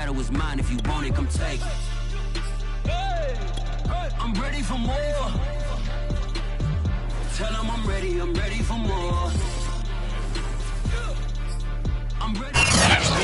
battle is mine. If you want it, come take it. I'm ready for more. Tell them I'm ready for more.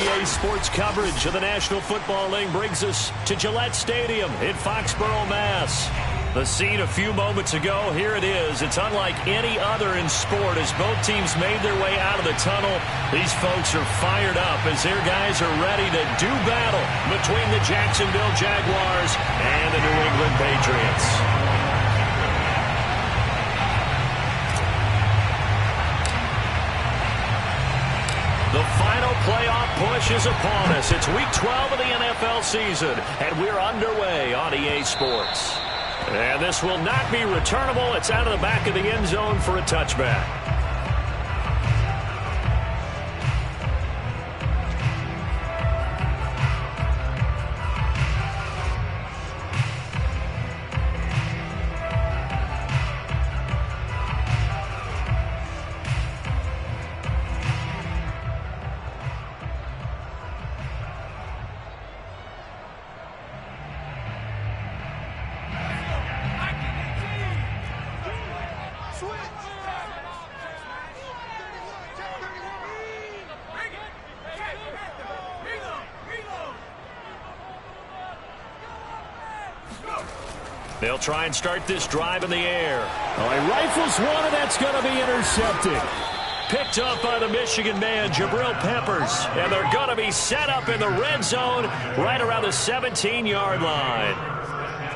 EA Sports coverage of the National Football League brings us to Gillette Stadium in Foxborough, Mass. The scene a few moments ago, here it is. It's unlike any other in sport as both teams made their way out of the tunnel. These folks are fired up as their guys are ready to do battle between the Jacksonville Jaguars and the New England Patriots. The final playoff push is upon us. It's Week 12 of the NFL season, and we're underway on EA Sports. And this will not be returnable. It's out of the back of the end zone for a touchback. They'll try and start this drive in the air. Oh, he rifles one, and that's going to be intercepted. Picked up by the Michigan man, Jabril Peppers. And they're going to be set up in the red zone right around the 17-yard line.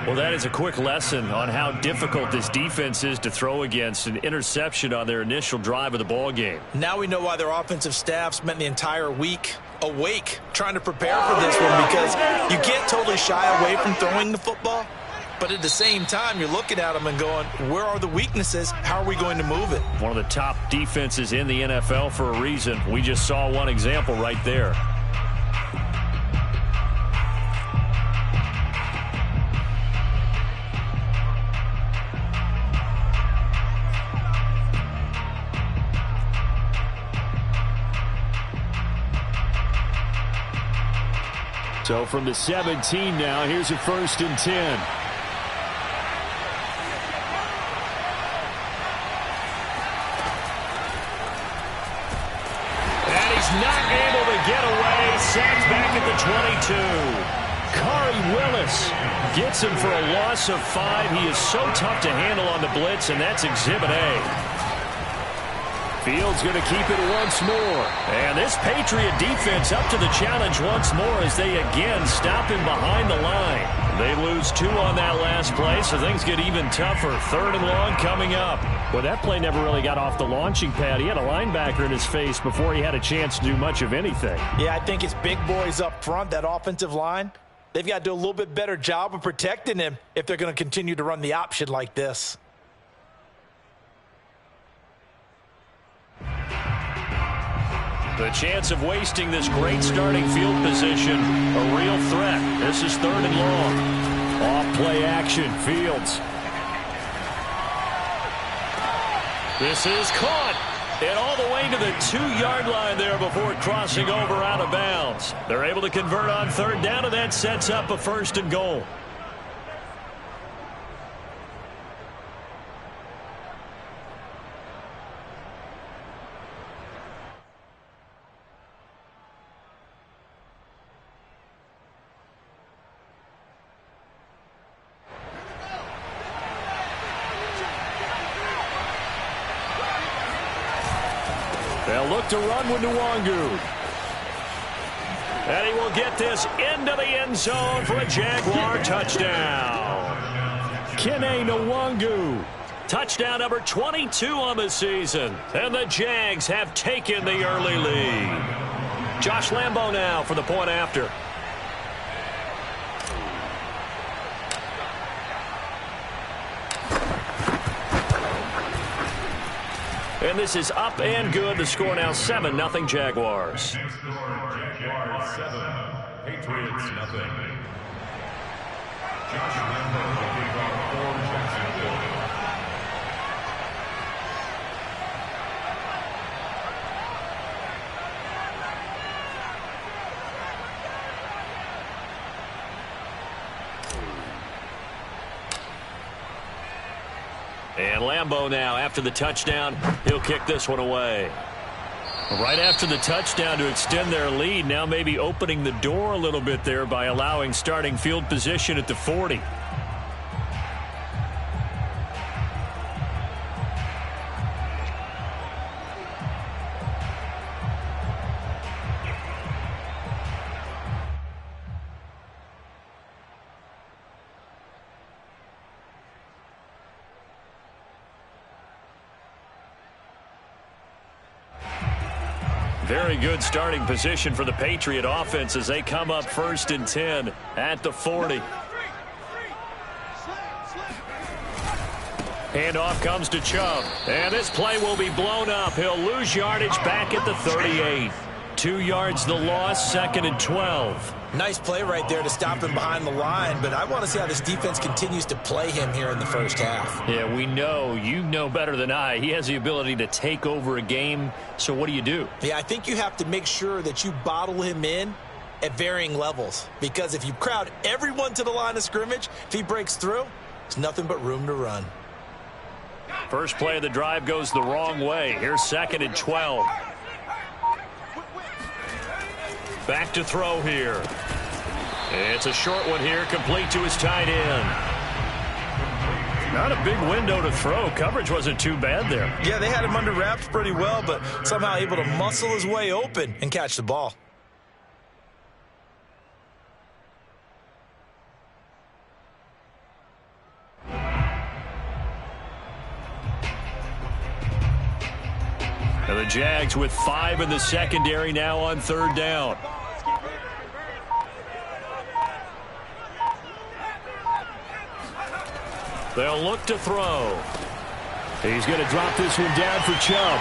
Well, that is a quick lesson on how difficult this defense is to throw against. An interception on their initial drive of the ball game. Now we know why their offensive staff spent the entire week awake trying to prepare for this one, because you can't totally shy away from throwing the football. But at the same time, you're looking at them and going, where are the weaknesses? How are we going to move it? One of the top defenses in the NFL for a reason. We just saw one example right there. So from the 17 now, here's a 1st and 10. Not able to get away. Sacked back at the 22. Khari Willis gets him for a loss of 5. He is so tough to handle on the blitz, and that's Exhibit A. Fields going to keep it once more. And this Patriot defense up to the challenge once more as they again stop him behind the line. They lose 2 on that last play, so things get even tougher. 3rd and long coming up. Well, that play never really got off the launching pad. He had a linebacker in his face before he had a chance to do much of anything. Yeah, I think it's big boys up front, that offensive line. They've got to do a little bit better job of protecting him if they're going to continue to run the option like this. The chance of wasting this great starting field position, a real threat. This is 3rd and long. Off play action, Fields. This is caught. And all the way to the 2-yard line there before crossing over out of bounds. They're able to convert on 3rd down, and that sets up a 1st and goal. They'll look to run with Nwangu. And he will get this into the end zone for a Jaguar touchdown. Kene Nwangu. Touchdown number 22 on the season. And the Jags have taken the early lead. Josh Lambo now for the point after. And this is up and good. The score now 7-0 Jaguars. Jaguars 7, Patriots nothing. Josh Lambo will kick off for Jacksonville. And Lambeau now, after the touchdown, he'll kick this one away. Right after the touchdown to extend their lead, now maybe opening the door a little bit there by allowing starting field position at the 40. Very good starting position for the Patriot offense as they come up 1st and 10 at the 40. Handoff comes to Chubb. And this play will be blown up. He'll lose yardage back at the 38. 2 yards the loss, 2nd and 12. Nice play right there to stop him behind the line, but I want to see how this defense continues to play him here in the first half. Yeah, we know. You know better than I. He has the ability to take over a game, so what do you do? Yeah, I think you have to make sure that you bottle him in at varying levels, because if you crowd everyone to the line of scrimmage, if he breaks through, there's nothing but room to run. First play of the drive goes the wrong way. Here's 2nd and 12. Back to throw here. It's a short one here, complete to his tight end. Not a big window to throw. Coverage wasn't too bad there. Yeah, they had him under wraps pretty well, but somehow able to muscle his way open and catch the ball. And the Jags with 5 in the secondary now on 3rd down. They'll look to throw. He's going to drop this one down for Chubb.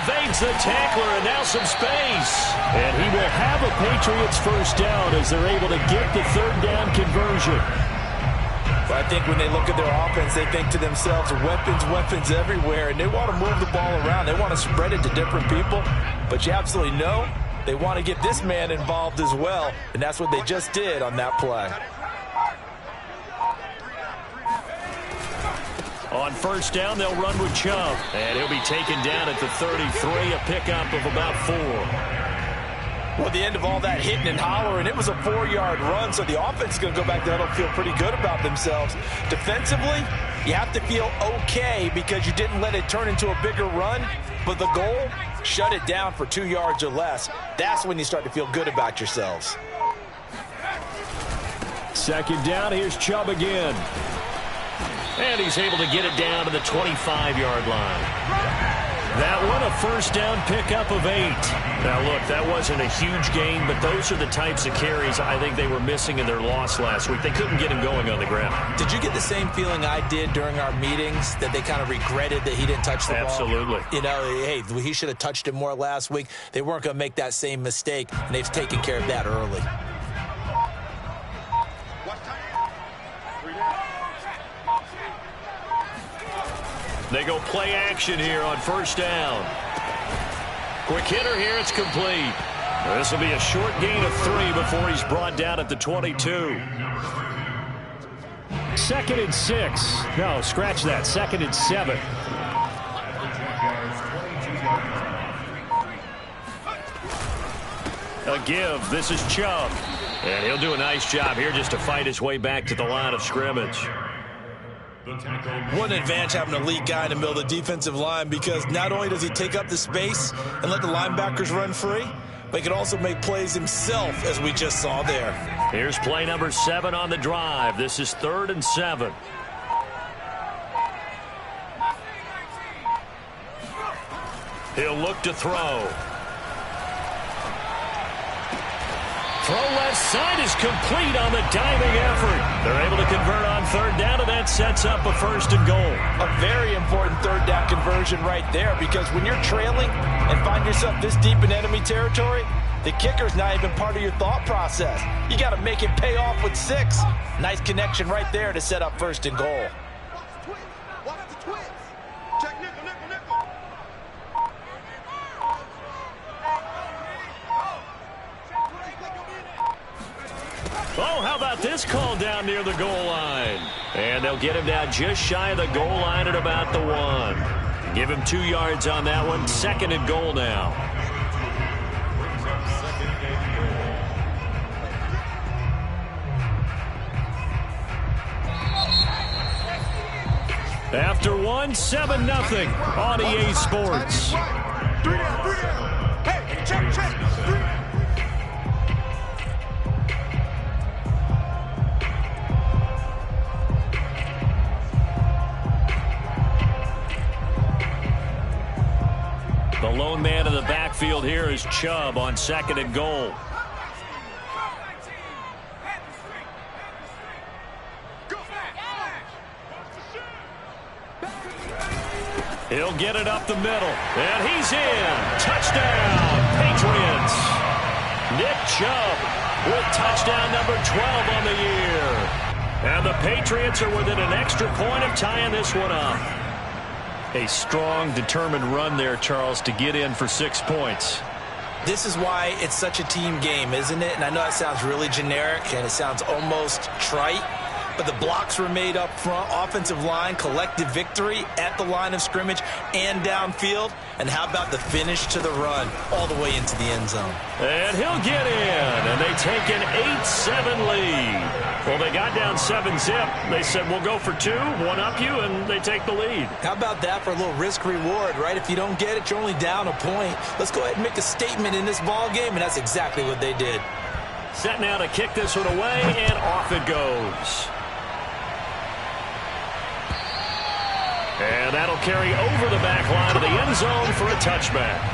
Evades the tackler and now some space. And he will have a Patriots first down as they're able to get the 3rd down conversion. But I think when they look at their offense, they think to themselves, weapons everywhere, and they want to move the ball around. They want to spread it to different people. But you absolutely know they want to get this man involved as well, and that's what they just did on that play. On 1st down, they'll run with Chubb. And he'll be taken down at the 33, a pickup of about 4. Well, at the end of all that hitting and hollering, it was a 4-yard run, so the offense is going to go back there and feel pretty good about themselves. Defensively, you have to feel okay because you didn't let it turn into a bigger run, but the goal, shut it down for 2 yards or less. That's when you start to feel good about yourselves. 2nd down, here's Chubb again. And he's able to get it down to the 25-yard line. That one, a 1st down pickup of 8. Now, look, that wasn't a huge gain, but those are the types of carries I think they were missing in their loss last week. They couldn't get him going on the ground. Did you get the same feeling I did during our meetings, that they kind of regretted that he didn't touch the ball? Absolutely. You know, hey, he should have touched it more last week. They weren't going to make that same mistake, and they've taken care of that early. They go play action here on 1st down. Quick hitter here, it's complete. This will be a short gain of 3 before he's brought down at the 22. 2nd and 6. No, scratch that. 2nd and 7. A give. This is Chubb. And he'll do a nice job here just to fight his way back to the line of scrimmage. What an advantage having a elite guy in the middle of the defensive line, because not only does he take up the space and let the linebackers run free, but he can also make plays himself, as we just saw there. Here's play number 7 on the drive. This is 3rd and 7. He'll look to throw. Throw left side is complete on the diving effort. They're able to convert on 3rd down, and that sets up a 1st and goal. A very important 3rd down conversion right there, because when you're trailing and find yourself this deep in enemy territory, the kicker's not even part of your thought process. You got to make it pay off with 6. Nice connection right there to set up 1st and goal. Oh, how about this call down near the goal line? And they'll get him down just shy of the goal line at about the 1. Give him 2 yards on that one. 2nd and goal now. After 1, 7-0 on EA Sports. 3 down. Hey, check. 3. The lone man in the backfield here is Chubb on 2nd and goal. He'll get it up the middle, and he's in. Touchdown, Patriots. Nick Chubb with touchdown number 12 on the year. And the Patriots are within an extra point of tying this one up. A strong, determined run there, Charles, to get in for 6 points. This is why it's such a team game, isn't it? And I know that sounds really generic, and it sounds almost trite. But the blocks were made up front, offensive line, collective victory at the line of scrimmage and downfield. And how about the finish to the run all the way into the end zone? And he'll get in, and they take an 8-7 lead. Well, they got down 7-zip. They said, we'll go for 2, one up you, and they take the lead. How about that for a little risk-reward, right? If you don't get it, you're only down a point. Let's go ahead and make a statement in this ball game, and that's exactly what they did. Set now to kick this one away, and off it goes. And that'll carry over the back line of the end zone for a touchback.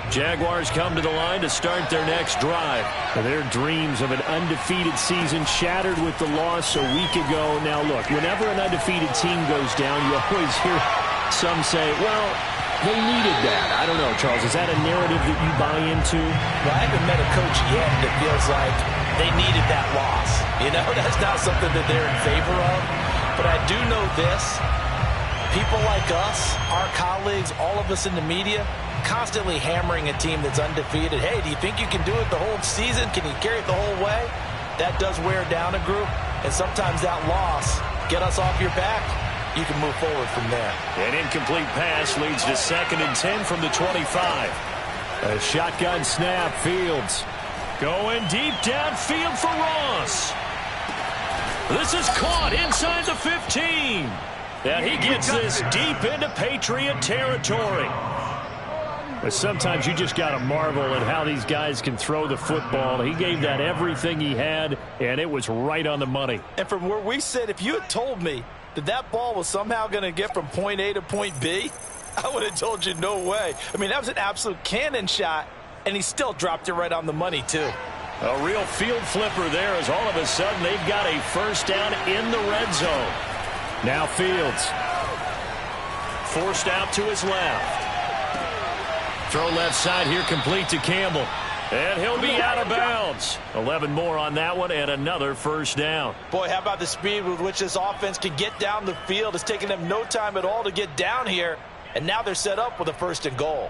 Jaguars come to the line to start their next drive. Their dreams of an undefeated season shattered with the loss a week ago. Now, look, whenever an undefeated team goes down, you always hear some say, well, they needed that. I don't know, Charles. Is that a narrative that you buy into? Well, I haven't met a coach yet that feels like they needed that loss. You know, that's not something that they're in favor of. But I do know this. People like us, our colleagues, all of us in the media, constantly hammering a team that's undefeated. Hey, do you think you can do it the whole season? Can you carry it the whole way? That does wear down a group, and sometimes that loss get us off your back. You can move forward from there. An incomplete pass leads to 2nd and 10 from the 25. A shotgun snap. Fields going deep downfield for Ross. This is caught inside the 15. And he gets this deep into Patriot territory. But sometimes you just got to marvel at how these guys can throw the football. He gave that everything he had, and it was right on the money. And from where we sit, if you had told me that that ball was somehow going to get from point A to point B, I would have told you no way. I mean, that was an absolute cannon shot, and he still dropped it right on the money, too. A real field flipper there as all of a sudden they've got a first down in the red zone. Now Fields. Forced out to his left. Throw left side here complete to Campbell. And he'll be out of bounds. 11 more on that one and another first down. Boy, how about the speed with which this offense can get down the field? It's taken them no time at all to get down here. And now they're set up with a 1st and goal.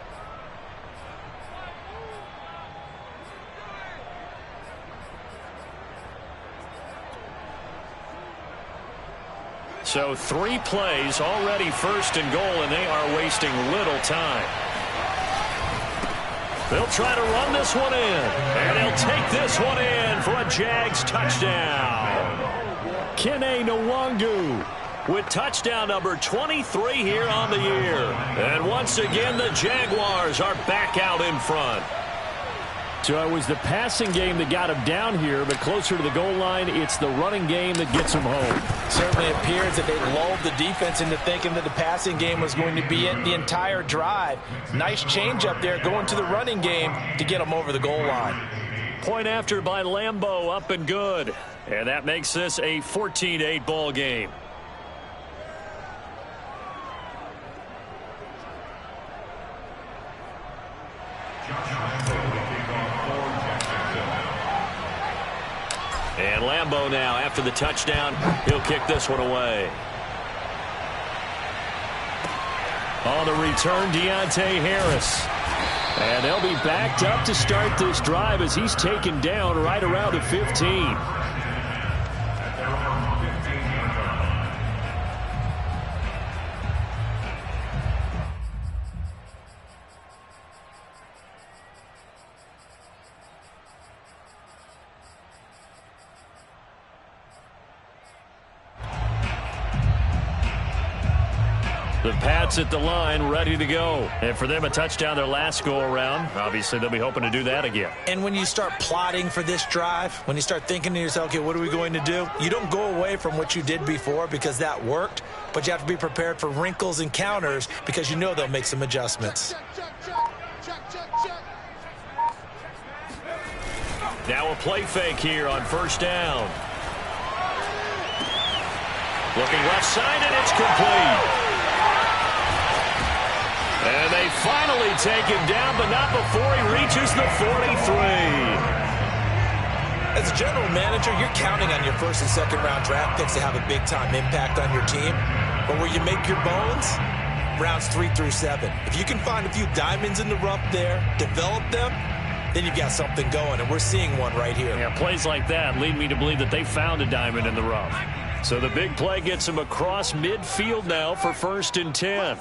So 3 plays, already 1st and goal, and they are wasting little time. They'll try to run this one in, and they'll take this one in for a Jags touchdown. Kene Nwangu with touchdown number 23 here on the year. And once again, the Jaguars are back out in front. So it was the passing game that got him down here, but closer to the goal line, it's the running game that gets him home. Certainly appears that they lulled the defense into thinking that the passing game was going to be it the entire drive. Nice change up there going to the running game to get them over the goal line. Point after by Lambeau, up and good. And that makes this a 14-8 ball game. And Lambeau now, after the touchdown, he'll kick this one away. On the return, Deontay Harris. And they'll be backed up to start this drive as he's taken down right around the 15. The Pats at the line, ready to go. And for them, a touchdown their last go-around. Obviously, they'll be hoping to do that again. And when you start plotting for this drive, when you start thinking to yourself, okay, what are we going to do? You don't go away from what you did before because that worked, but you have to be prepared for wrinkles and counters because you know they'll make some adjustments. Now a play fake here on first down. Looking left side, and it's complete. And they finally take him down, but not before he reaches the 43. As a general manager, you're counting on your first and second round draft picks to have a big-time impact on your team. But where you make your bones, rounds 3 through 7. If you can find a few diamonds in the rough there, develop them, then you've got something going, and we're seeing one right here. Yeah, plays like that lead me to believe that they found a diamond in the rough. So the big play gets him across midfield now for 1st and 10.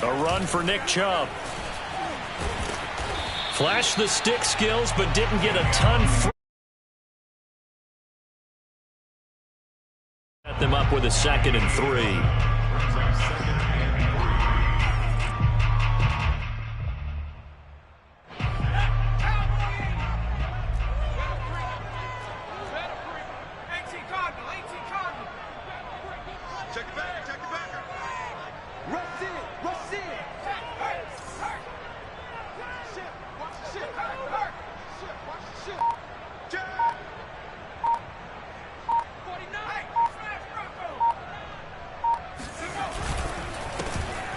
A run for Nick Chubb. Flashed the stick skills, but didn't get a ton. Set them up with a 2nd and 3.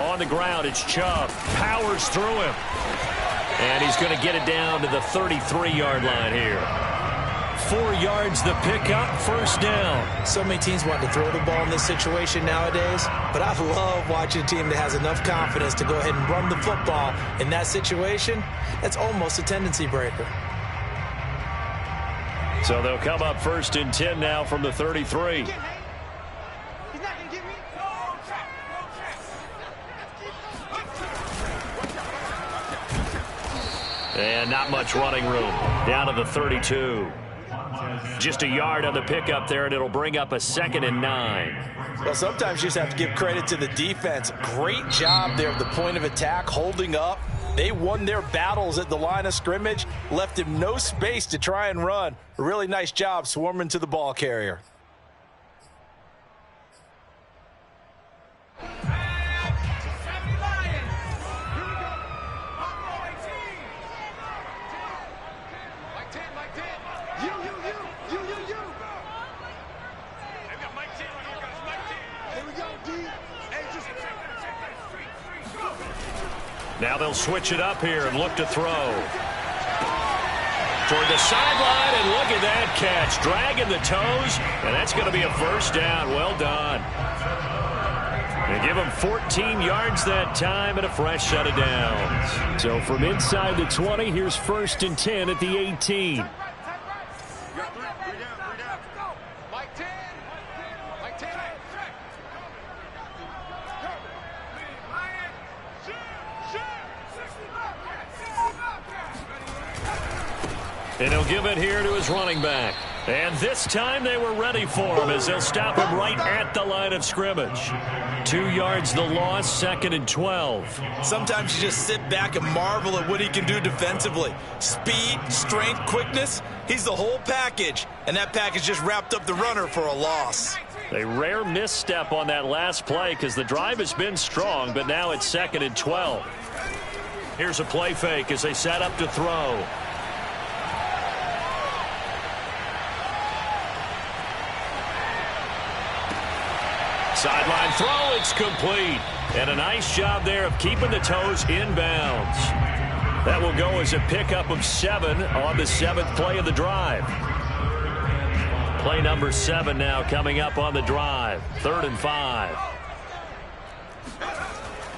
On the ground, it's Chubb. Powers through him. And he's going to get it down to the 33-yard line here. 4 yards the pickup, 1st down. So many teams want to throw the ball in this situation nowadays, but I love watching a team that has enough confidence to go ahead and run the football in that situation. That's almost a tendency breaker. So they'll come up 1st and 10 now from the 33. And not much running room. Down to the 32. Just a yard on the pickup there, and it'll bring up a 2nd and 9. Well, sometimes you just have to give credit to the defense. Great job there at the point of attack, holding up. They won their battles at the line of scrimmage, left him no space to try and run. A really nice job swarming to the ball carrier. Now they'll switch it up here and look to throw. Toward the sideline, and look at that catch. Dragging the toes, and that's going to be a 1st down. Well done. They give him 14 yards that time and a fresh set of downs. So from inside the 20, here's 1st and 10 at the 18. And he'll give it here to his running back. And this time they were ready for him as they'll stop him right at the line of scrimmage. 2 yards the loss, 2nd and 12. Sometimes you just sit back and marvel at what he can do defensively. Speed, strength, quickness, he's the whole package. And that package just wrapped up the runner for a loss. A rare misstep on that last play because the drive has been strong, but now it's 2nd and 12. Here's a play fake as they set up to throw. Sideline throw, it's complete. And a nice job there of keeping the toes inbounds. That will go as a pickup of 7 on the 7th play of the drive. Play number 7 now coming up on the drive. 3rd and 5.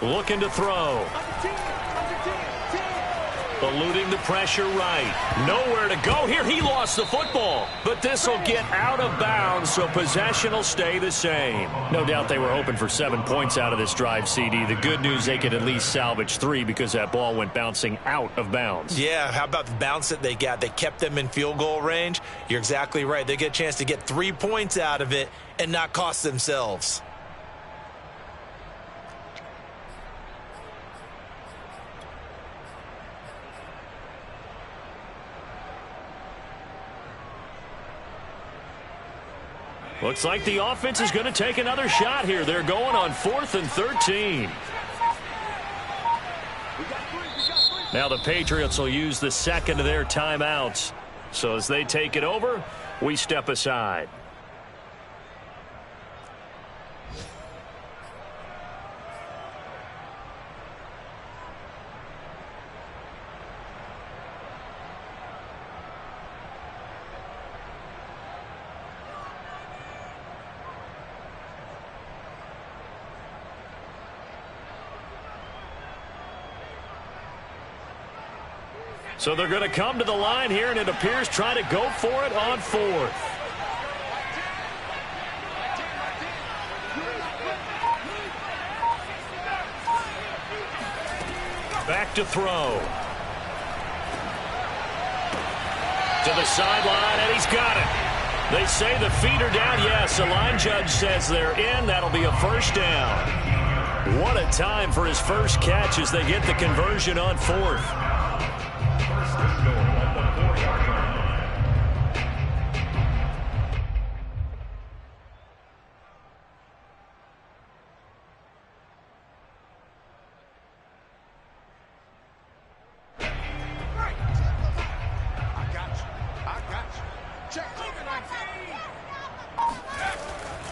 Looking to throw. Eluding the pressure right. Nowhere to go here. He lost the football. But this will get out of bounds, so possession will stay the same. No doubt they were hoping for 7 points out of this drive, CD. The good news, they could at least salvage 3 because that ball went bouncing out of bounds. Yeah, how about the bounce that they got? They kept them in field goal range. You're exactly right. They get a chance to get 3 points out of it and not cost themselves. Looks like the offense is going to take another shot here. They're going on 4th and 13. Now the Patriots will use the second of their timeouts. So as they take it over, we step aside. So they're going to come to the line here, and it appears try to go for it on 4th. Back to throw. To the sideline, and he's got it. They say the feet are down. Yes, the line judge says they're in. That'll be a first down. What a time for his first catch as they get the conversion on 4th.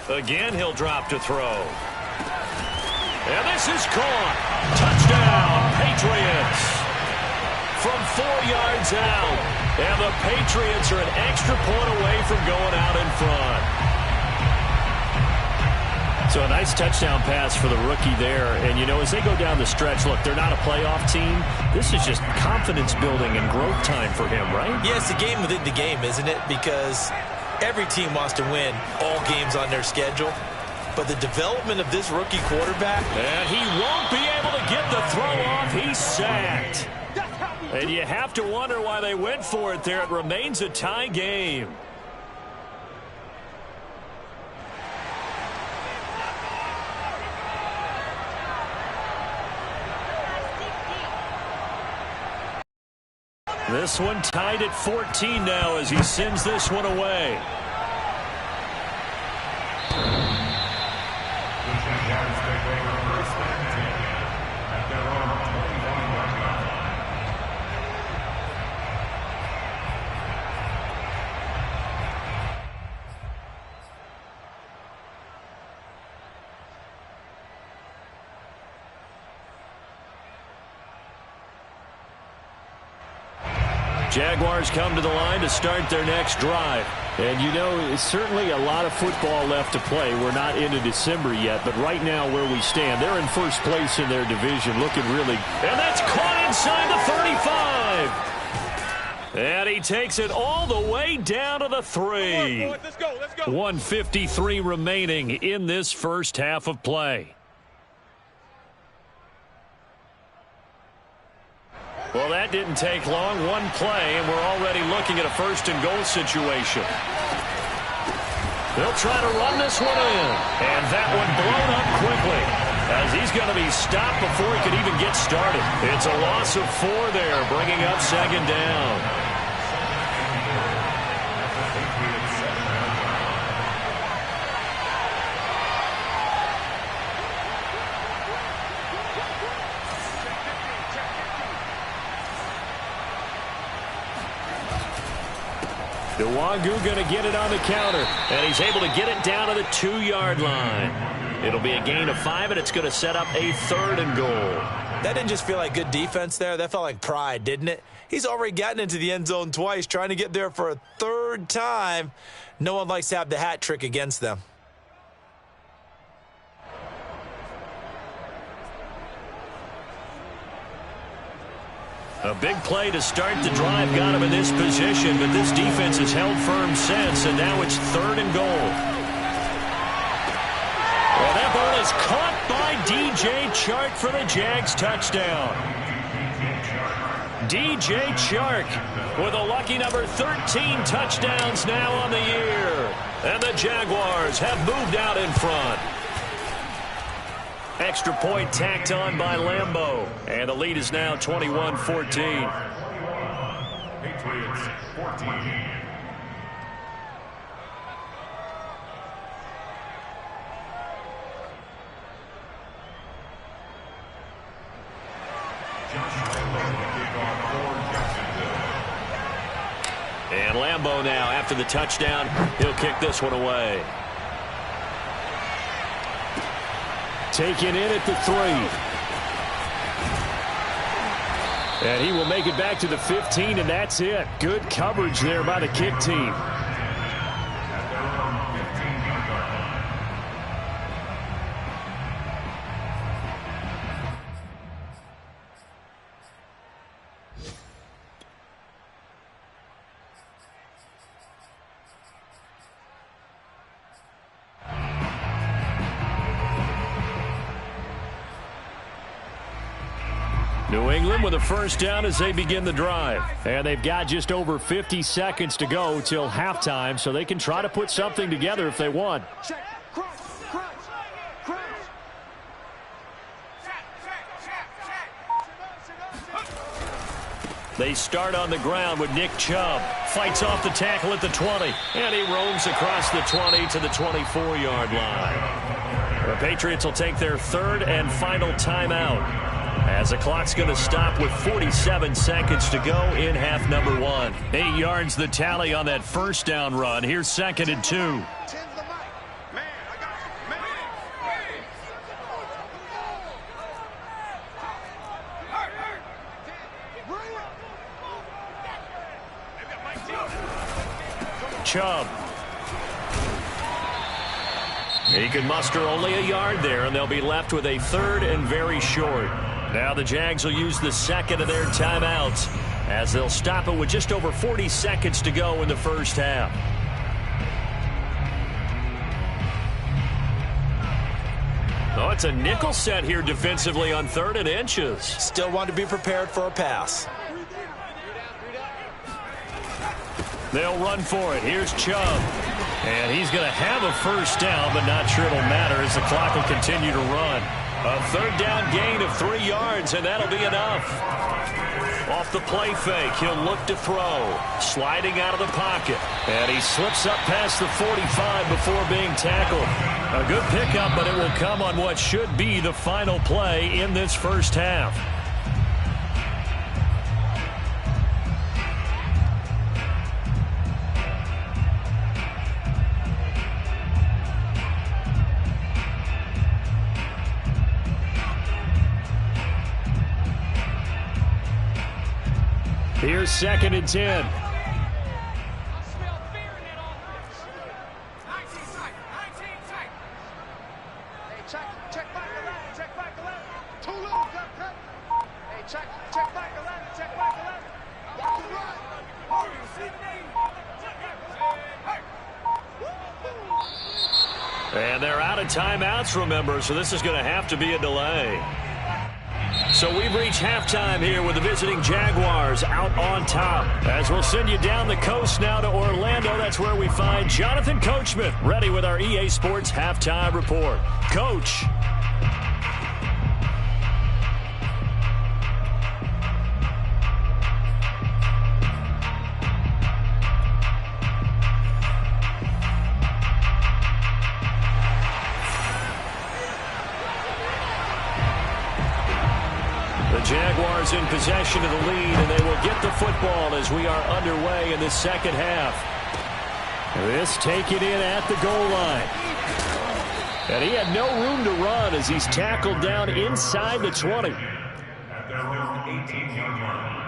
Again, he'll drop to throw. And this is caught. Touchdown, Patriots. From 4 yards out. And the Patriots are an extra point away from going out in front. So a nice touchdown pass for the rookie there. And, you know, as they go down the stretch, look, they're not a playoff team. This is just confidence building and growth time for him, right? Yeah, it's the game within the game, isn't it? Because every team wants to win all games on their schedule. But the development of this rookie quarterback. And he won't be able to get the throw off. He's sacked. And you have to wonder why they went for it there. It remains a tie game. This one tied at 14 now as he sends this one away. Jaguars come to the line to start their next drive. And, you know, it's certainly a lot of football left to play. We're not into December yet, but right now where we stand, they're in first place in their division, looking really. And that's caught inside the 35. And he takes it all the way down to the 3. Let's go, let's go. 1:53 remaining in this first half of play. Well, that didn't take long. One play, and we're already looking at a first-and-goal situation. They'll try to run this one in. And that one blown up quickly as he's going to be stopped before he could even get started. It's a loss of 4 there, bringing up second down. Nwangu going to get it on the counter, and he's able to get it down to the 2-yard line. It'll be a gain of 5, and it's going to set up a 3rd and goal. That didn't just feel like good defense there. That felt like pride, didn't it? He's already gotten into the end zone twice, trying to get there for a 3rd time. No one likes to have the hat trick against them. A big play to start the drive got him in this position, but this defense has held firm since, and now it's 3rd and goal. Well, that ball is caught by DJ Chark for the Jags touchdown. DJ Chark with a lucky number 13 touchdowns now on the year. And the Jaguars have moved out in front. Extra point tacked on by Lambeau. And the lead is now 21-14. Patriots 14. And Lambeau now, after the touchdown, he'll kick this one away. Taken in at the 3. And he will make it back to the 15, and that's it. Good coverage there by the kick team. New England with a first down as they begin the drive. And they've got just over 50 seconds to go till halftime, so they can try to put something together if they want. They start on the ground with Nick Chubb. Fights off the tackle at the 20. And he roams across the 20 to the 24-yard line. The Patriots will take their 3rd and final timeout, as the clock's going to stop with 47 seconds to go in half number 1. 8 yards the tally on that first down run. Here's 2nd and 2. Chubb. He can muster only a yard there, and they'll be left with a 3rd and very short. Now the Jags will use the 2nd of their timeouts, as they'll stop it with just over 40 seconds to go in the first half. Oh, it's a nickel set here defensively on 3rd and inches. Still want to be prepared for a pass. They'll run for it. Here's Chubb. And he's going to have a first down, but not sure it'll matter as the clock will continue to run. A 3rd down gain of 3 yards, and that'll be enough. Off the play fake, he'll look to throw. Sliding out of the pocket. And he slips up past the 45 before being tackled. A good pickup, but it will come on what should be the final play in this first half. Here's 2nd and 10. And they're out of timeouts, remember, so this is going to have to be a delay. So we've reached halftime here with the visiting Jaguars out on top. As we'll send you down the coast now to Orlando. That's where we find Jonathan Coachman ready with our EA Sports Halftime Report. Coach. Jaguars in possession of the lead, and they will get the football as we are underway in the second half. This taken in at the goal line. And he had no room to run as he's tackled down inside the 20. At their own 18-yard line.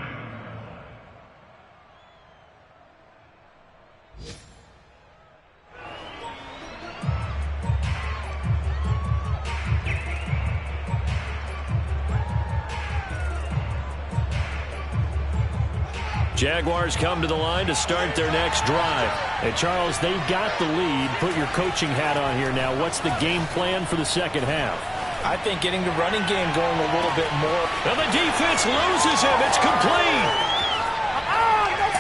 Jaguars come to the line to start their next drive. And Charles, they've got the lead. Put your coaching hat on here now. What's the game plan for the second half? I think getting the running game going a little bit more. And the defense loses him. It's complete.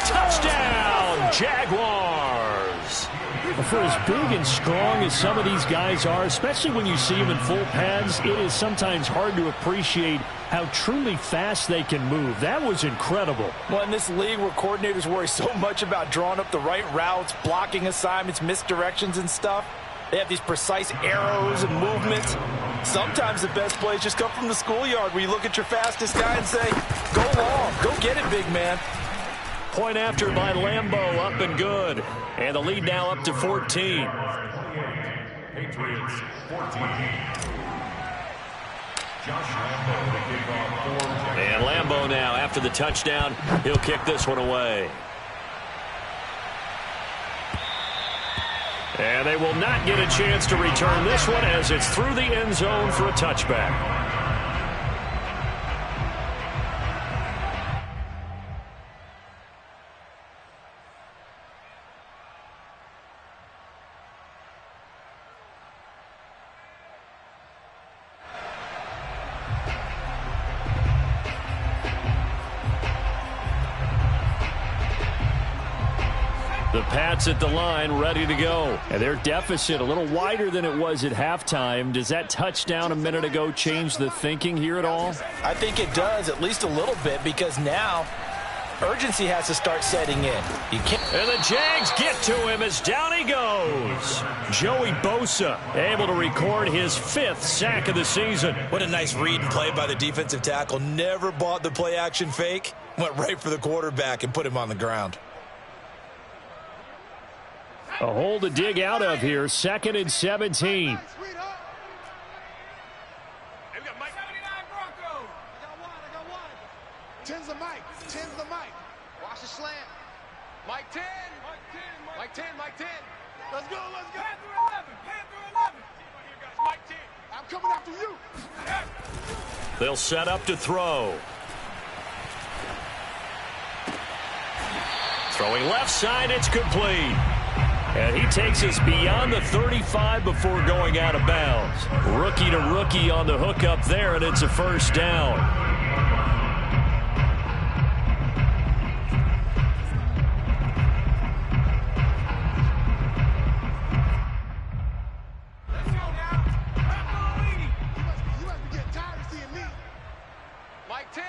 Touchdown, Jaguars. For as big and strong as some of these guys are, especially when you see them in full pads, it is sometimes hard to appreciate how truly fast they can move. That was incredible. Well, in this league where coordinators worry so much about drawing up the right routes, blocking assignments, misdirections and stuff, they have these precise arrows and movements. Sometimes the best plays just come from the schoolyard where you look at your fastest guy and say, go long, go get it, big man. Point after by Lambeau, up and good. And the lead now up to 14. Patriots 14. Josh Lambeau, the kickoff for Jags. And Lambeau now, after the touchdown, he'll kick this one away. And they will not get a chance to return this one as it's through the end zone for a touchback. The Pats at the line, ready to go. And their deficit a little wider than it was at halftime. Does that touchdown a minute ago change the thinking here at all? I think it does, at least a little bit, because now urgency has to start setting in. You can't. And the Jags get to him as down he goes. Joey Bosa able to record his 5th sack of the season. What a nice read and play by the defensive tackle. Never bought the play-action fake. Went right for the quarterback and put him on the ground. A hole to dig out of here. 2nd and 17. Ten's the mic. Ten's the mic. Watch the slant. Mike 10. Mike 10. Mike 10. Let's go. Let's go. Pan through 11. Pan through 11. Mike 10. I'm coming after you. They'll set up to throw. Throwing left side, it's complete. And he takes us beyond the 35 before going out of bounds. Rookie to rookie on the hook up there, and it's a first down. Mike 10.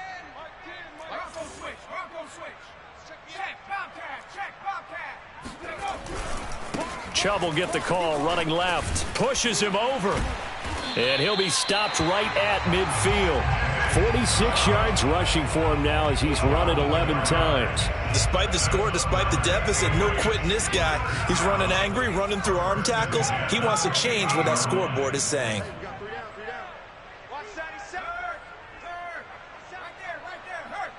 Bronco switch. Bronco switch. Check. Bobcat. Check. Bobcat. Chubb will get the call, running left. Pushes him over. And he'll be stopped right at midfield. 46 yards rushing for him now as he's run it 11 times. Despite the score, despite the deficit, no quitting this guy. He's running angry, running through arm tackles. He wants to change what that scoreboard is saying. Watch that. He's set. Hurt. Right there. Hurt.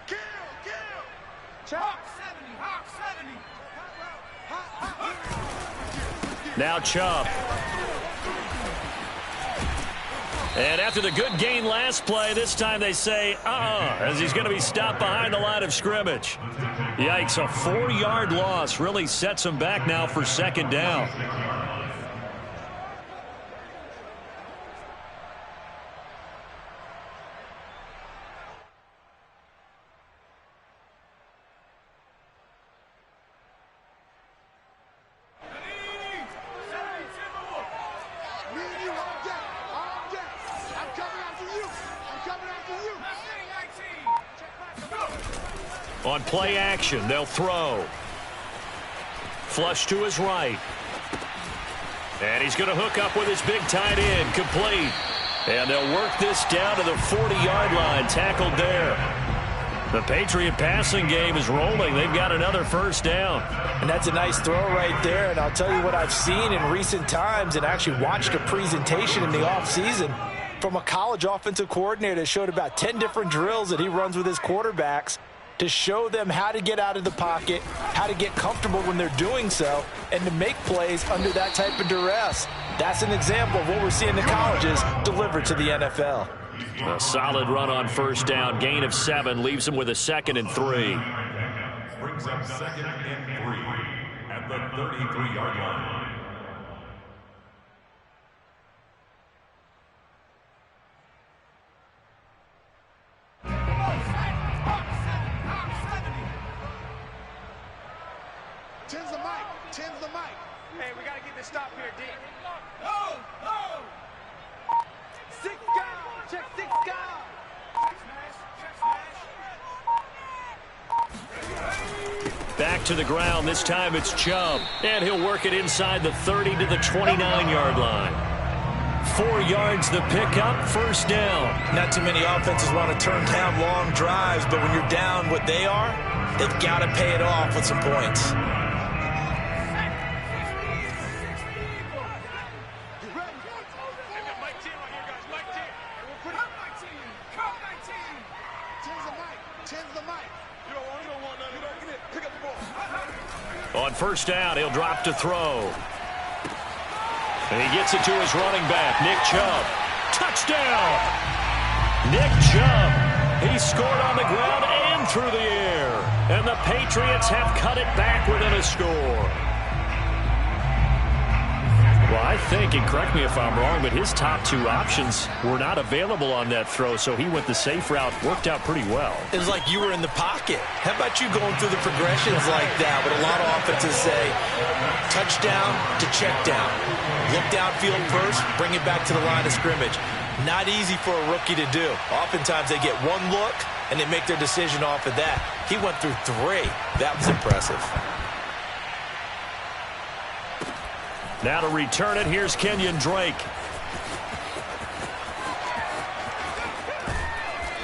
Kill. Hawk 70. Now Chubb. And after the good gain last play, this time they say, as he's going to be stopped behind the line of scrimmage. Yikes, a 4-yard loss really sets him back now for 2nd down. On play action, they'll throw. Flush to his right. And he's going to hook up with his big tight end, complete. And they'll work this down to the 40-yard line, tackled there. The Patriot passing game is rolling. They've got another first down. And that's a nice throw right there. And I'll tell you what I've seen in recent times and actually watched a presentation in the offseason from a college offensive coordinator that showed about 10 different drills that he runs with his quarterbacks to show them how to get out of the pocket, how to get comfortable when they're doing so, and to make plays under that type of duress. That's an example of what we're seeing the colleges deliver to the NFL. A solid run on first down. Gain of 7 leaves them with a 2nd and 3. Brings up 2nd and 3 at the 33-yard line. Tens the mic. Tens the mic. Hey, we got to get this stop here, D. Six down. Check 6 down. Back to the ground. This time it's Chubb. And he'll work it inside the 30 to the 29-yard line. 4 yards the pickup. First down. Not too many offenses want to turn down long drives, but when you're down what they are, they've got to pay it off with some points. On first down, he'll drop to throw. And he gets it to his running back, Nick Chubb. Touchdown! Nick Chubb. He scored on the ground and through the air. And the Patriots have cut it back within a score. Well, I think, and correct me if I'm wrong, but his top 2 options were not available on that throw, so he went the safe route. Worked out pretty well. It was like you were in the pocket. How about you going through the progressions like that? What a lot of offenses say, touchdown to check down. Look downfield first, bring it back to the line of scrimmage. Not easy for a rookie to do. Oftentimes they get one look, and they make their decision off of that. He went through 3. That was impressive. Now to return it, here's Kenyon Drake.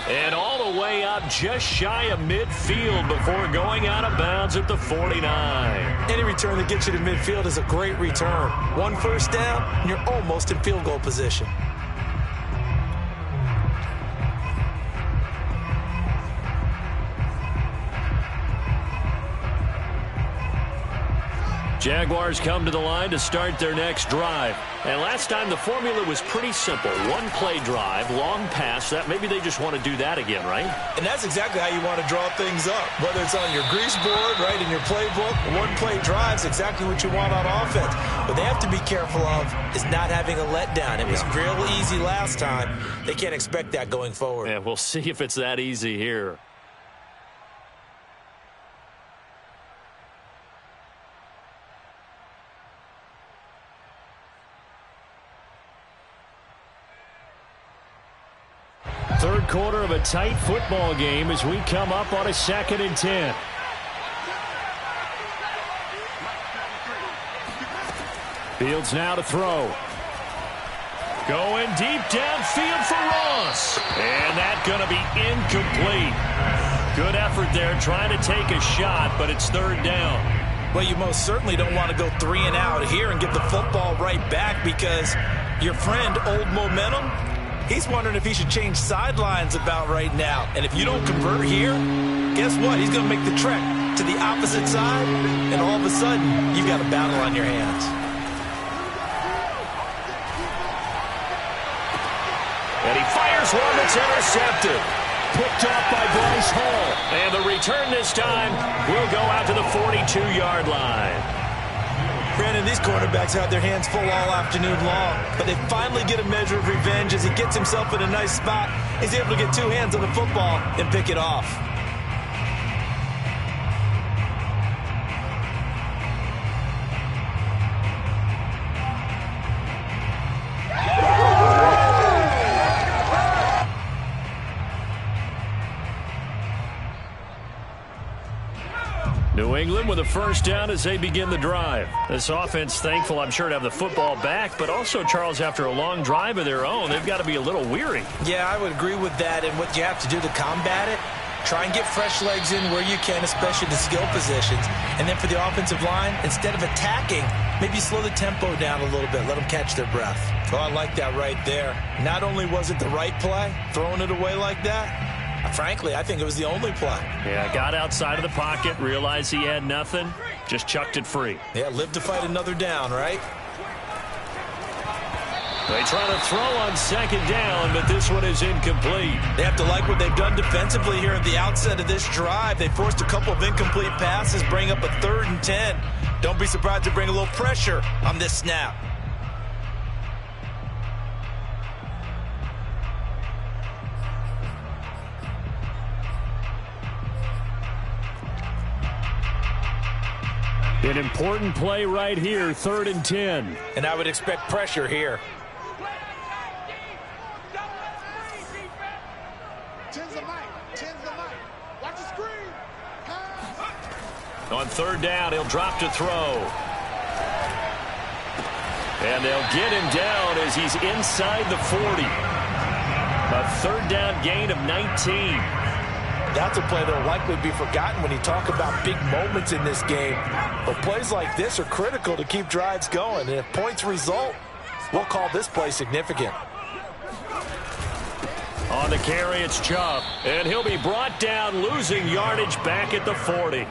And all the way up just shy of midfield before going out of bounds at the 49. Any return that gets you to midfield is a great return. 1 first down, and you're almost in field goal position. Jaguars come to the line to start their next drive. And last time the formula was pretty simple. 1-play drive, long pass. That maybe they just want to do that again, right? And that's exactly how you want to draw things up. Whether it's on your grease board, right, in your playbook, 1-play drive is exactly what you want on offense. What they have to be careful of is not having a letdown. It was real easy last time. They can't expect that going forward. Yeah, we'll see if it's that easy here. Third quarter of a tight football game as we come up on a 2nd and 10. Fields now to throw. Going deep downfield for Ross. And that's going to be incomplete. Good effort there trying to take a shot, but it's 3rd down. Well, you most certainly don't want to go 3 and out here and get the football right back because your friend, Old Momentum, he's wondering if he should change sidelines about right now. And if you don't convert here, guess what? He's going to make the trek to the opposite side, and all of a sudden, you've got a battle on your hands. And he fires one that's intercepted. Picked off by Bryce Hall. And the return this time will go out to the 42-yard line. Brandon, these quarterbacks had their hands full all afternoon long, but they finally get a measure of revenge as he gets himself in a nice spot. He's able to get 2 hands on the football and pick it off. New England with a first down as they begin the drive. This offense thankful, I'm sure, to have the football back, but also, Charles, after a long drive of their own, they've got to be a little weary. Yeah, I would agree with that, and what you have to do to combat it Try and get fresh legs in where you can, especially the skill positions. And then for the offensive line, instead of attacking, maybe slow the tempo down a little bit. Let them catch their breath. Oh, I like that right there. Not only was it the right play, throwing it away like that, frankly, I think it was the only play. Yeah, got outside of the pocket, realized he had nothing, just chucked it free. Yeah, live to fight another down, right? They try to throw on second down, but this one is incomplete. They have to like what they've done defensively here at the outset of this drive. They forced a couple of incomplete passes, bring up a 3rd and 10. Don't be surprised to bring a little pressure on this snap. An important play right here, 3rd and 10. And I would expect pressure here. On 3rd down, he'll drop to throw. And they'll get him down as he's inside the 40. A 3rd down gain of 19. That's a play that will likely be forgotten when you talk about big moments in this game. But plays like this are critical to keep drives going. And if points result, we'll call this play significant. On the carry, it's Chubb. And he'll be brought down, losing yardage back at the 40.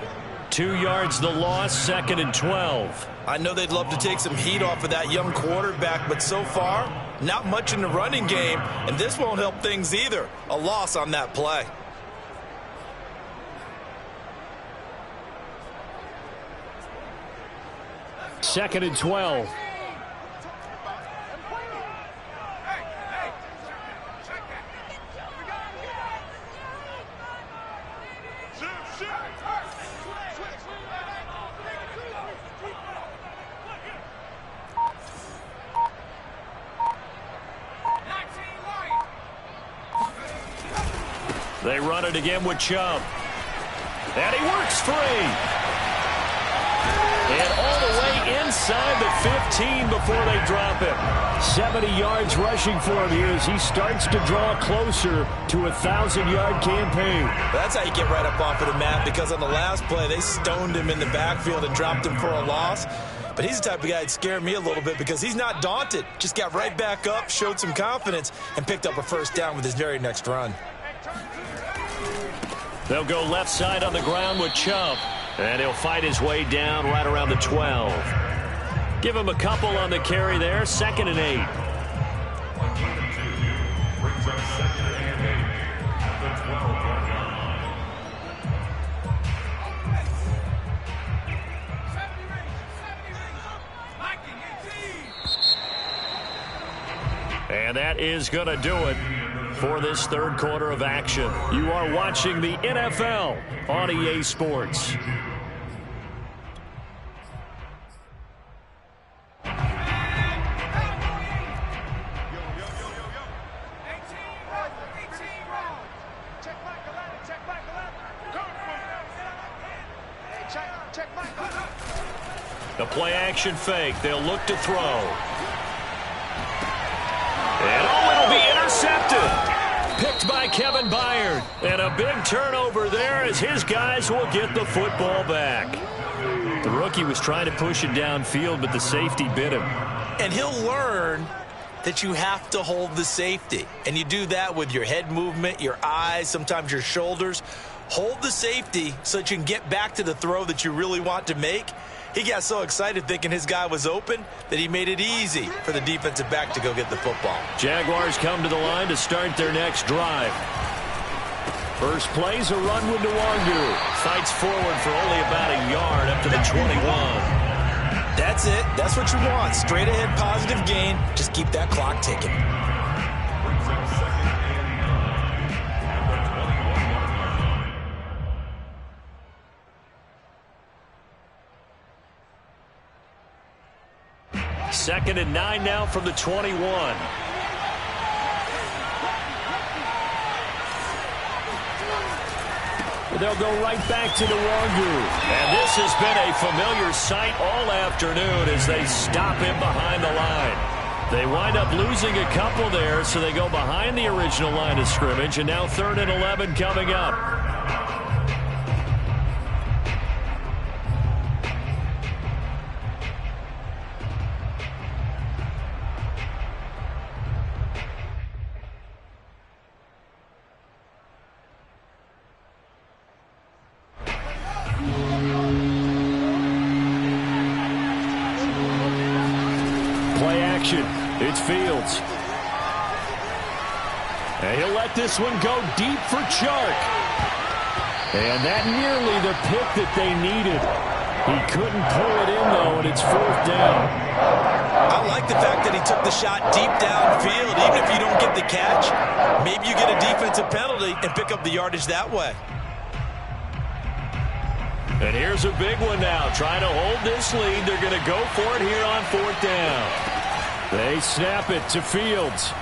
2 yards the loss, 2nd and 12. I know they'd love to take some heat off of that young quarterback, but so far, not much in the running game, and this won't help things either. A loss on that play. Second and 12. They run it again with Chubb. And he works free. And all the way inside the 15 before they drop him. 70 yards rushing for him here as he starts to draw closer to a 1,000-yard campaign. That's how you get right up off of the mat, because on the last play, they stoned him in the backfield and dropped him for a loss. But he's the type of guy that scared me a little bit because he's not daunted. Just got right back up, showed some confidence, and picked up a 1st down with his very next run. They'll go left side on the ground with Chubb. And he'll fight his way down right around the 12. Give him a couple on the carry there. 2nd and 8. Brings up 2nd and 8 at the 12-yard line. And that is going to do it for this 3rd quarter of action. You are watching the NFL on EA Sports. The play action fake. They'll look to throw. And it'll be intercepted. Picked by Kevin Byard. And a big turnover there as his guys will get the football back. The rookie was trying to push it downfield, but the safety bit him. And he'll learn that you have to hold the safety. And you do that with your head movement, your eyes, sometimes your shoulders. Hold the safety so that you can get back to the throw that you really want to make. He got so excited thinking his guy was open that he made it easy for the defensive back to go get the football. Jaguars come to the line to start their next drive. First play's a run with Nwangu. Fights forward for only about a yard up to the 21. That's it. That's what you want. Straight ahead positive gain. Just keep that clock ticking. Brings up 2nd and 9 at the 21-yard line. Second and 9 now from the 21. They'll go right back to Nwangu. And this has been a familiar sight all afternoon as they stop him behind the line. They wind up losing a couple there, so they go behind the original line of scrimmage, and now 3rd and 11 coming up. Play action. It's Fields. And he'll let this one go deep for Chark. And that nearly the pick that they needed. He couldn't pull it in, though, and it's 4th down. I like the fact that he took the shot deep downfield. Even if you don't get the catch, maybe you get a defensive penalty and pick up the yardage that way. And here's a big one now. Trying to hold this lead. They're going to go for it here on 4th down. They snap it to Fields.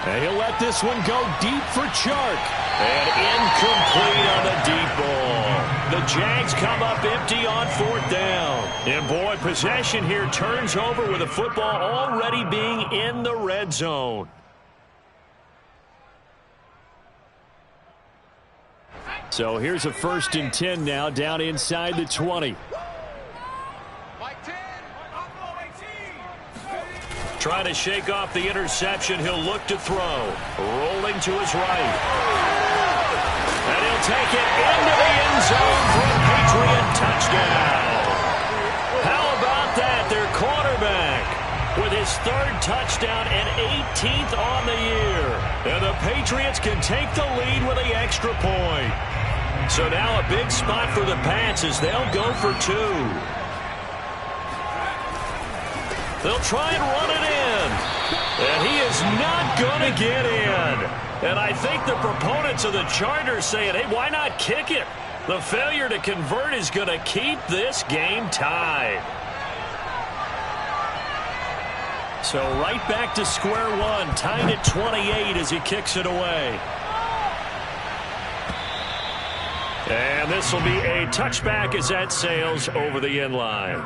And he'll let this one go deep for Chark. And incomplete on the deep ball. The Jags come up empty on 4th down. And boy, possession here turns over with the football already being in the red zone. So here's a 1st and 10 now down inside the 20. Trying to shake off the interception. He'll look to throw. Rolling to his right. And he'll take it into the end zone for a Patriot touchdown. How about that? Their quarterback with his 3rd touchdown and 18th on the year. And the Patriots can take the lead with the extra point. So now a big spot for the Pats as they'll go for 2. They'll try and run it in. And he is not going to get in. And I think the proponents of the Chargers saying, hey, why not kick it? The failure to convert is going to keep this game tied. So right back to square one, tied at 28 as he kicks it away. And this will be a touchback as that sails over the end line.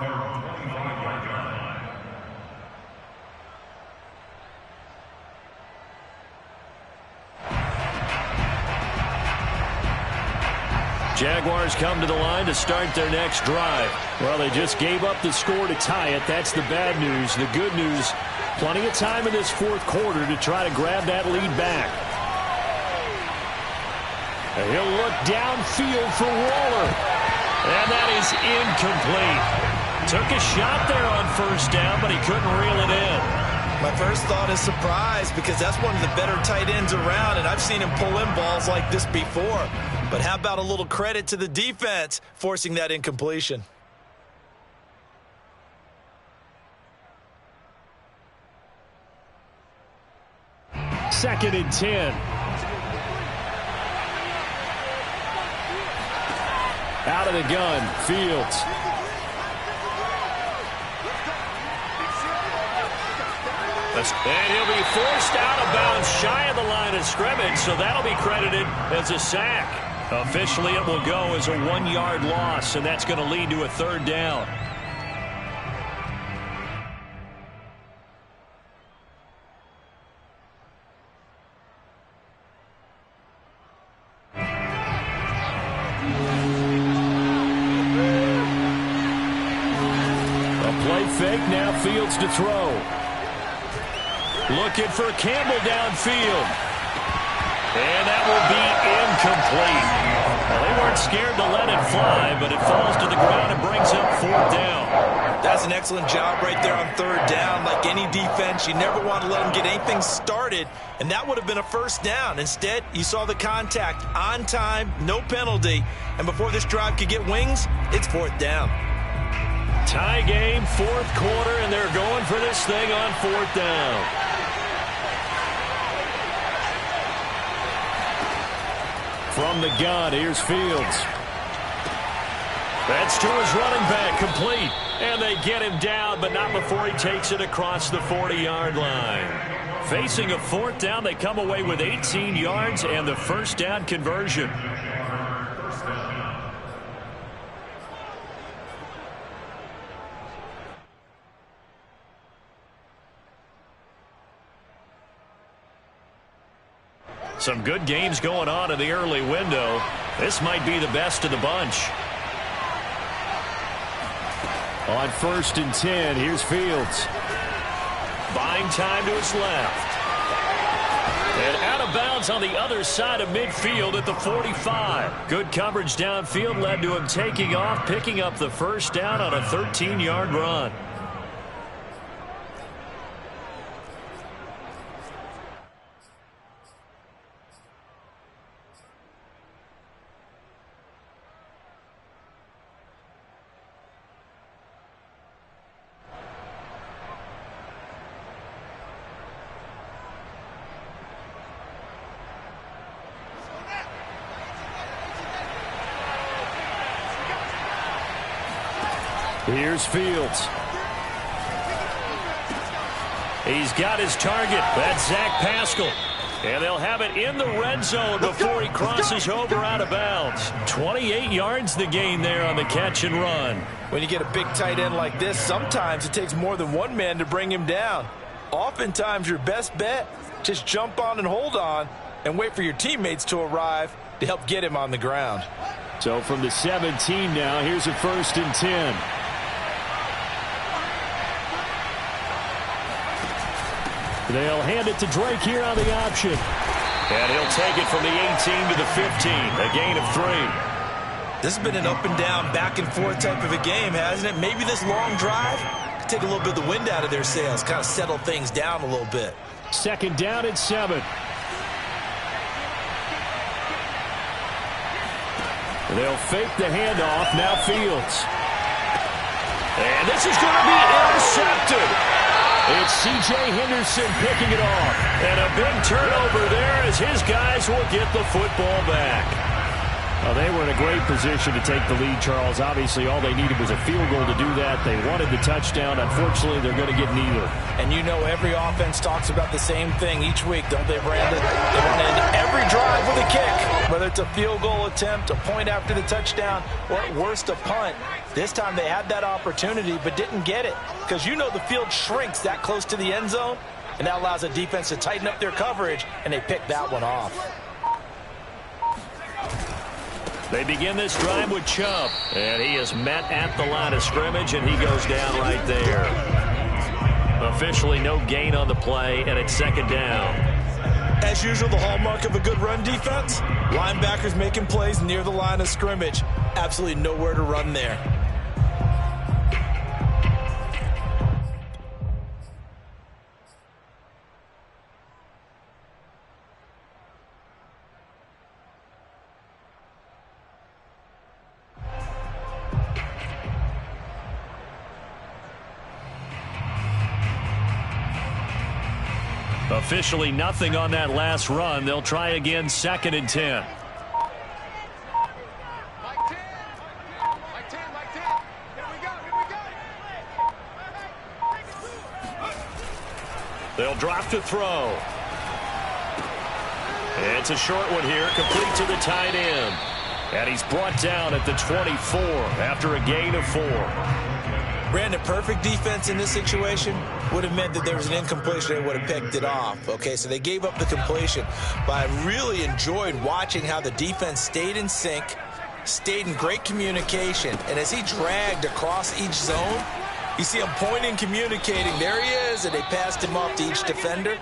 Jaguars come to the line to start their next drive. Well, they just gave up the score to tie it. That's the bad news. The good news, plenty of time in this 4th quarter to try to grab that lead back. And he'll look downfield for Waller. And that is incomplete. Took a shot there on 1st down, but he couldn't reel it in. My first thought is surprise because that's one of the better tight ends around, and I've seen him pull in balls like this before. But how about a little credit to the defense forcing that incompletion? Second and 10. Out of the gun, Fields. And he'll be forced out of bounds shy of the line of scrimmage, so that'll be credited as a sack. Officially, it will go as a 1-yard loss, and that's going to lead to a 3rd down. A play fake, now Fields to throw. Looking for Campbell downfield. And that will be incomplete. Well, they weren't scared to let it fly, but it falls to the ground and brings up 4th down. That's an excellent job right there on 3rd down. Like any defense, you never want to let them get anything started, and that would have been a 1st down. Instead, you saw the contact on time, no penalty, and before this drive could get wings, it's 4th down. Tie game, 4th quarter, and they're going for this thing on 4th down. From the gun, here's Fields. That's to his running back, complete. And they get him down, but not before he takes it across the 40-yard line. Facing a 4th down, they come away with 18 yards and the 1st down conversion. Some good games going on in the early window. This might be the best of the bunch. On 1st and 10, here's Fields. Buying time to his left. And out of bounds on the other side of midfield at the 45. Good coverage downfield led to him taking off, picking up the first down on a 13-yard run. Here's Fields. He's got his target. That's Zach Pascal. And they'll have it in the red zone before he crosses over out of bounds. 28 yards the gain there on the catch and run. When you get a big tight end like this, sometimes it takes more than one man to bring him down. Oftentimes your best bet, just jump on and hold on and wait for your teammates to arrive to help get him on the ground. So from the 17 now, here's a 1st and 10. They'll hand it to Drake here on the option. And he'll take it from the 18 to the 15, a gain of 3. This has been an up and down, back and forth type of a game, hasn't it? Maybe this long drive could take a little bit of the wind out of their sails, kind of settle things down a little bit. 2nd down and 7. They'll fake the handoff. Now Fields. And this is going to be intercepted. It's C.J. Henderson picking it off. And a big turnover there as his guys will get the football back. Well, they were in a great position to take the lead, Charles. Obviously, all they needed was a field goal to do that. They wanted the touchdown. Unfortunately, they're going to get neither. And you know every offense talks about the same thing each week, don't they, Brandon? They want to end every drive with a kick, whether it's a field goal attempt, a point after the touchdown, or at worst a punt. This time they had that opportunity but didn't get it because you know the field shrinks that close to the end zone, and that allows the defense to tighten up their coverage, and they picked that one off. They begin this drive with Chubb, and he is met at the line of scrimmage, and he goes down right there. Officially no gain on the play, and it's 2nd down. As usual, the hallmark of a good run defense, linebackers making plays near the line of scrimmage. Absolutely nowhere to run there. Officially nothing on that last run. They'll try again, 2nd and 10. Mike 10. Mike 10. Mike 10. Here we go. Here we go. They'll drop to throw. It's a short one here, complete to the tight end. And he's brought down at the 24 after a gain of 4. Brandon, perfect defense in this situation would have meant that there was an incompletion. They would have picked it off. Okay, so they gave up the completion. But I really enjoyed watching how the defense stayed in sync, stayed in great communication. And as he dragged across each zone, you see him pointing, communicating. There he is, and they passed him off to each defender.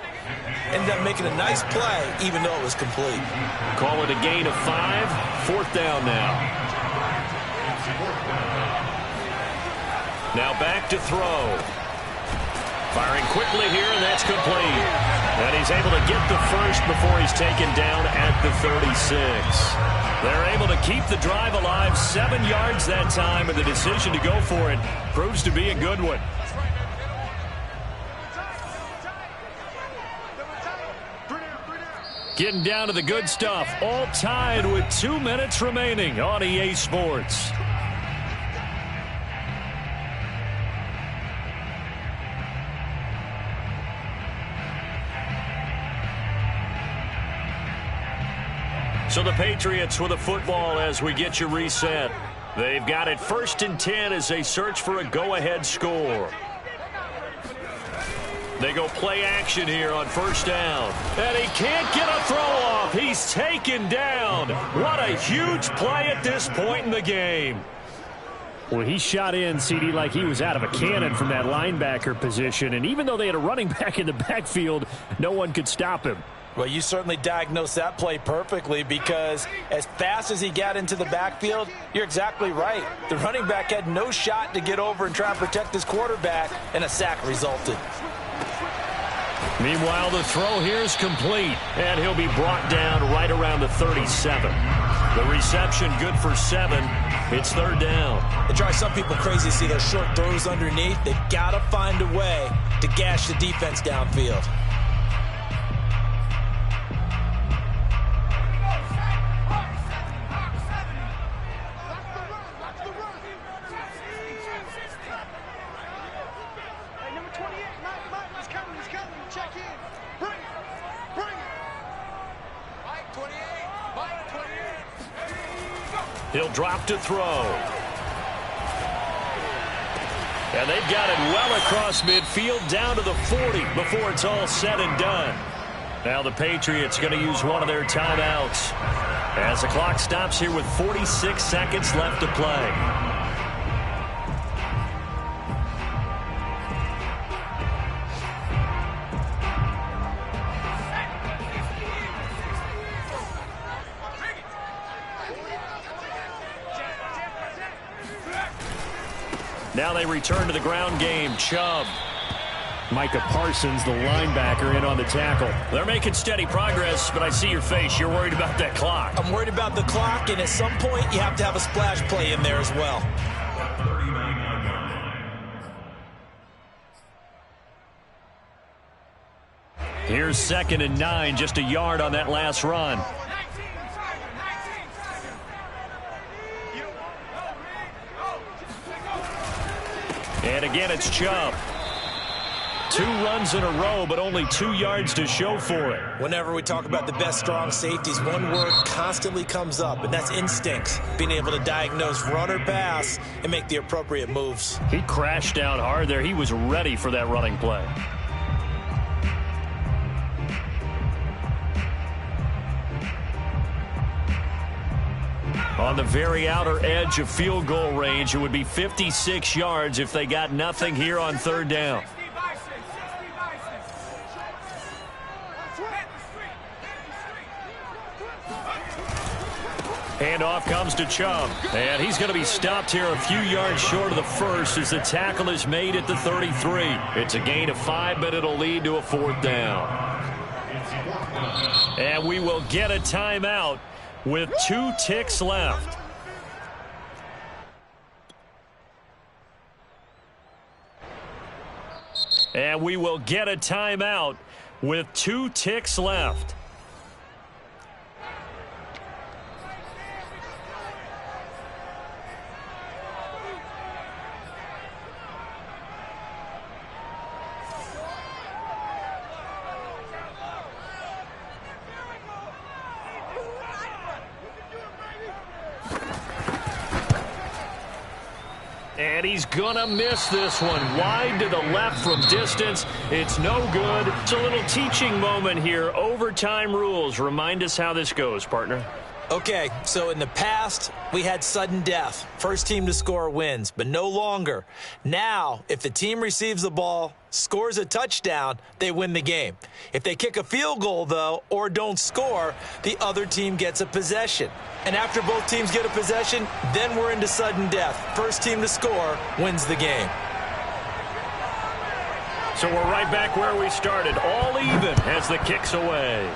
Ended up making a nice play, even though it was complete. Call it a gain of 5. 4th down now. Now back to throw. Firing quickly here, and that's complete. And he's able to get the first before he's taken down at the 36. They're able to keep the drive alive, 7 yards that time, and the decision to go for it proves to be a good one. Getting down to the good stuff, all tied with 2 minutes remaining on EA Sports. So the Patriots with a football as we get you reset. They've got it 1st and 10 as they search for a go-ahead score. They go play action here on first down. And he can't get a throw off. He's taken down. What a huge play at this point in the game. Well, he shot in, CD, like he was out of a cannon from that linebacker position. And even though they had a running back in the backfield, no one could stop him. Well, you certainly diagnosed that play perfectly, because as fast as he got into the backfield, you're exactly right. The running back had no shot to get over and try and protect his quarterback, and a sack resulted. Meanwhile, the throw here is complete, and he'll be brought down right around the 37. The reception good for 7. It's third down. It drives some people crazy to see those short throws underneath. They've got to find a way to gash the defense downfield. He'll drop to throw. And they've got it well across midfield down to the 40 before it's all said and done. Now the Patriots going to use one of their timeouts as the clock stops here with 46 seconds left to play. Now they return to the ground game. Chubb. Micah Parsons, the linebacker, in on the tackle. They're making steady progress, but I see your face. You're worried about that clock. I'm worried about the clock, and at some point you have to have a splash play in there as well. Here's 2nd and 9, just a yard on that last run. And again, it's Chubb. 2 runs in a row, but only 2 yards to show for it. Whenever we talk about the best strong safeties, one word constantly comes up, and that's instincts. Being able to diagnose run or pass and make the appropriate moves. He crashed down hard there. He was ready for that running play. On the very outer edge of field goal range, it would be 56 yards if they got nothing here on third down. Handoff comes to Chubb, and he's going to be stopped here a few yards short of the first as the tackle is made at the 33. It's a gain of 5, but it'll lead to a 4th down. And we will get a timeout with 2 ticks left. And we will get a timeout with 2 ticks left. And he's going to miss this one. Wide to the left from distance. It's no good. It's a little teaching moment here. Overtime rules. Remind us how this goes, partner. Okay, so in the past, we had sudden death. First team to score wins, but no longer. Now, if the team receives the ball, scores a touchdown, they win the game. If they kick a field goal, though, or don't score, the other team gets a possession. And after both teams get a possession, then we're into sudden death. First team to score wins the game. So we're right back where we started, all even as the kick's away.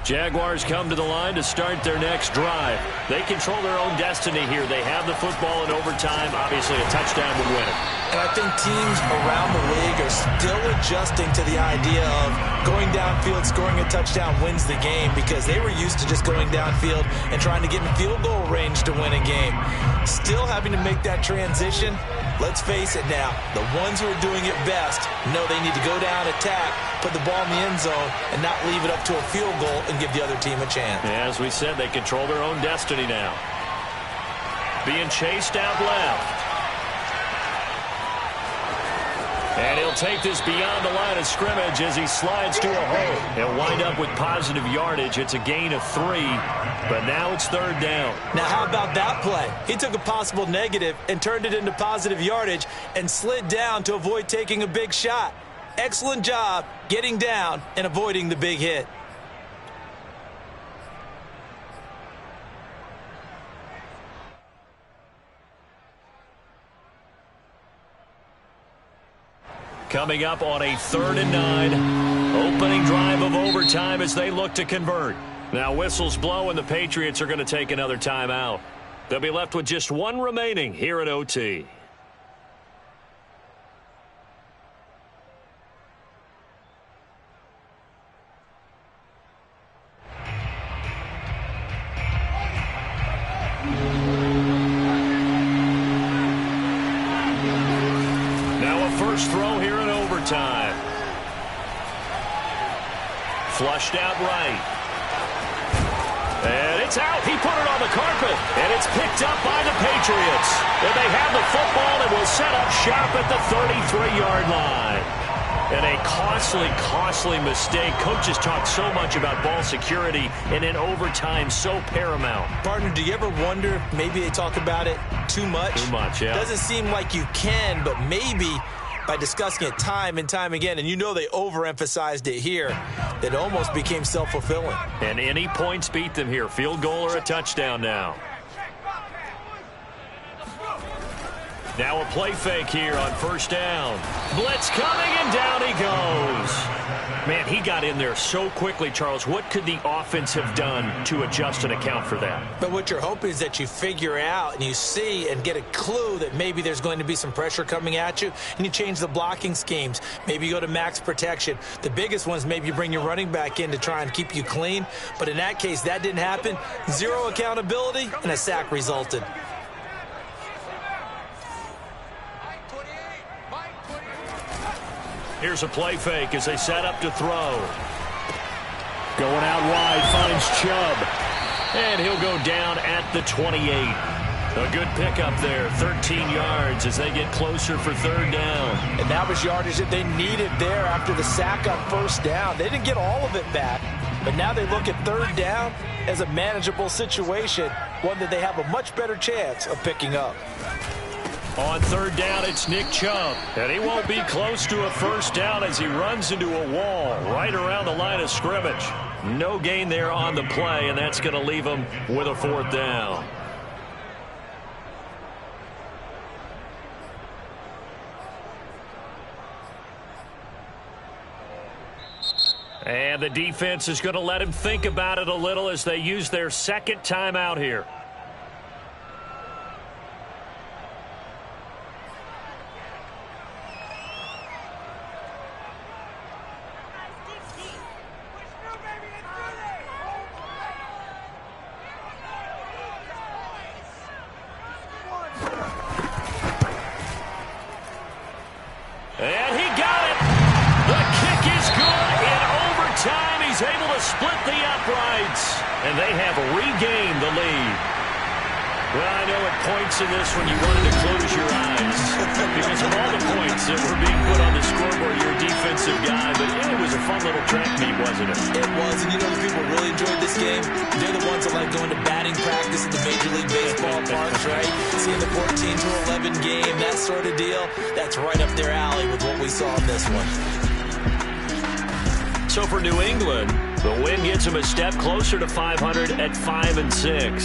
Jaguars come to the line to start their next drive. They control their own destiny here. They have the football in overtime. Obviously, a touchdown would win it. And I think teams around the league are still adjusting to the idea of going downfield, scoring a touchdown wins the game, because they were used to just going downfield and trying to get in field goal range to win a game. Still having to make that transition. Let's face it now, the ones who are doing it best know they need to go down, attack, put the ball in the end zone, and not leave it up to a field goal and give the other team a chance. As we said, they control their own destiny now. Being chased out left. And he'll take this beyond the line of scrimmage as he slides to a hole. He'll wind up with positive yardage. It's a gain of 3, but now it's third down. Now, how about that play? He took a possible negative and turned it into positive yardage and slid down to avoid taking a big shot. Excellent job getting down and avoiding the big hit. Coming up on a 3rd and 9. Opening drive of overtime as they look to convert. Now whistles blow and the Patriots are going to take another timeout. They'll be left with just one remaining here at OT. First throw here in overtime. Flushed out right. And it's out. He put it on the carpet. And it's picked up by the Patriots. And they have the football and will set up shop at the 33-yard line. And a costly mistake. Coaches talk so much about ball security, and in overtime, so paramount. Partner, do you ever wonder, maybe they talk about it too much? Too much, yeah. Doesn't seem like you can, but maybe by discussing it time and time again, and you know they overemphasized it here, it almost became self-fulfilling. And any points beat them here. Field goal or a touchdown now. Now a play fake here on first down. Blitz coming, and down he goes. Man, he got in there so quickly, Charles. What could the offense have done to adjust and account for that? But what you're hoping is that you figure out and you see and get a clue that maybe there's going to be some pressure coming at you, and you change the blocking schemes. Maybe you go to max protection. The biggest ones, maybe you bring your running back in to try and keep you clean. But in that case, that didn't happen. Zero accountability, and a sack resulted. Here's a play fake as they set up to throw. Going out wide, finds Chubb. And he'll go down at the 28. A good pickup there, 13 yards as they get closer for third down. And that was yardage that they needed there after the sack on first down. They didn't get all of it back, but now they look at third down as a manageable situation, one that they have a much better chance of picking up. On third down, it's Nick Chubb. And he won't be close to a first down as he runs into a wall right around the line of scrimmage. No gain there on the play, and that's going to leave him with a fourth down. And the defense is going to let him think about it a little as they use their second timeout here. And he got it. The kick is good in overtime. He's able to split the uprights. And they have regained the lead. Well, I know at points in this when you wanted to close your eyes because of all the points that were being put on the scoreboard. You're a defensive guy, but it was a fun little track meet, wasn't it? It was, and you know the people really enjoyed this game? They're the ones that like going to batting practice at the Major League Baseball parks, right? Seeing the 14-11 game, that sort of deal, that's right up their alley with what we saw in this one. So for New England, the win gets them a step closer to 500 at 5-6.